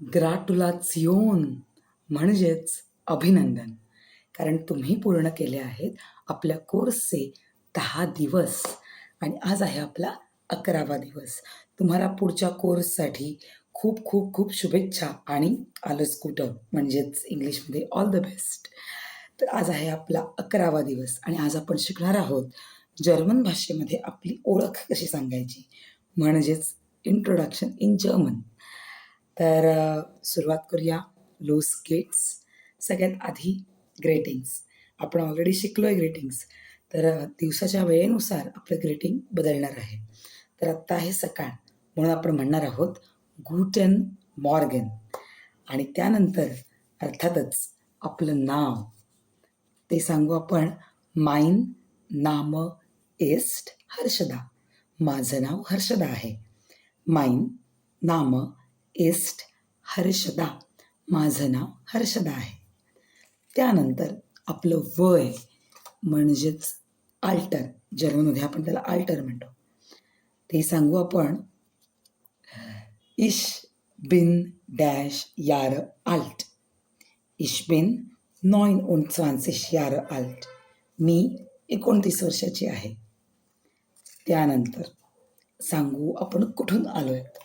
ग्रॅट्युलेशन म्हणजेच अभिनंदन. कारण तुम्ही पूर्ण केले आहेत आपल्या कोर्सचे 10 दिवस आणि आज आहे आपला 11वा दिवस. तुम्हाला पुढच्या कोर्ससाठी खूप खूप खूप शुभेच्छा आणि आलंच कुठं म्हणजेच इंग्लिशमध्ये ऑल द बेस्ट. तर आज आहे आपला 11वा दिवस आणि आज आपण शिकणार आहोत जर्मन भाषेमध्ये आपली ओळख कशी सांगायची म्हणजेच इंट्रोडक्शन इन जर्मन. तर सुरुवात करूया. लोस गेट्स. सगळ्यात आधी ग्रेटिंग्स. आपण ऑलरेडी शिकलो आहे ग्रेटिंग्स. तर दिवसाच्या वेळेनुसार आपलं ग्रेटिंग बदलणार आहे. तर आत्ता आहे सकाळ म्हणून आपण म्हणणार आहोत गुटेन मॉर्गन आणि त्यानंतर अर्थातच आपलं नाव ते सांगू आपण. माइन नाम इस्ट हर्षदा. माझं नाव हर्षदा आहे. माइन नाम इस्ट हर्षदा. माझं नाव हर्षदा आहे. त्यानंतर आपलं वय म्हणजेच आल्टर. जर्मनमध्ये आपण त्याला आल्टर म्हणतो. ते सांगू आपण. इश बिन डॅश यार आल्ट. इश बिन 29 यार आल्ट. मी 29 वर्षाची आहे. त्यानंतर सांगू आपण कुठून आलो आहेत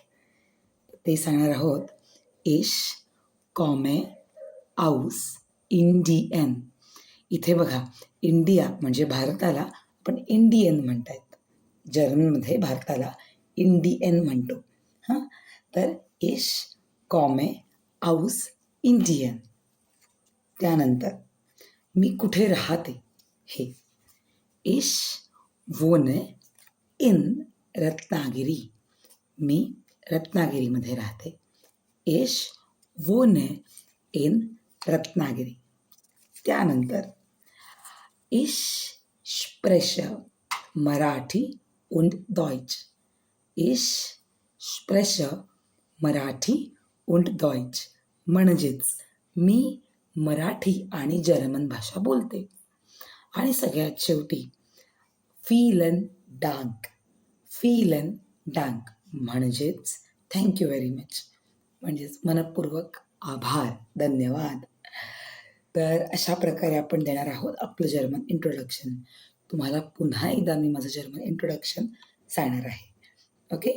ते सांगणार आहोत. इश कॉमे आऊस इंडियन. इथे बघा, इंडिया म्हणजे भारताला आपण इंडियन म्हणतायत. जर्मनमध्ये भारताला इंडियन म्हणतो. हां, तर इश कॉमे आऊस इंडियन. त्यानंतर मी कुठे राहते हे. इश वोने इन रत्नागिरी. मी रत्नागिरीमध्ये राहते. इश वोने इन रत्नागिरी. त्यानंतर इश स्प्रेश मराठी und Deutsch. इश स्प्रेश मराठी und Deutsch म्हणजेच मी मराठी आणि जर्मन भाषा बोलते. आणि सगळ्यात शेवटी फीलन डांक. फीलन डांक म्हणजेच थँक्यू व्हेरी मच म्हणजेच मनपूर्वक आभार, धन्यवाद. तर अशा प्रकारे आपण देणार आहोत आपलं जर्मन इंट्रोडक्शन. तुम्हाला पुन्हा एकदा मी माझं जर्मन इंट्रोडक्शन सांगणार आहे. ओके.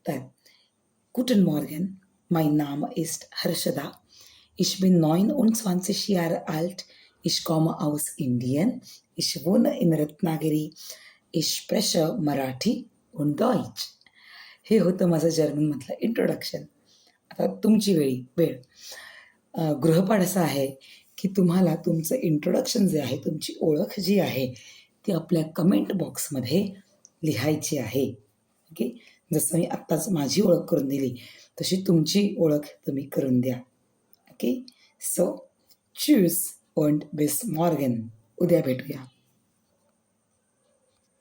तर गुटन Morgan. mein Name ist Harshada. Ich bin 29 Jahre alt. Ich komme aus Indien. Ich wohne in Ratnagiri. Ich spreche Maraठी und Deutsch. हे होतं माझं जर्मनमधलं इंट्रोडक्शन. आता तुमची वेळ. गृहपाठ असा आहे की तुम्हाला तुमचं इंट्रोडक्शन जे आहे, तुमची ओळख जी आहे ती आपल्या कमेंट बॉक्समध्ये लिहायची आहे. ओके. जसं मी आत्ताच माझी ओळख करून दिली तशी तुमची ओळख तुम्ही करून द्या. Okay. So choose und bis morgen. उद्या भेटूया.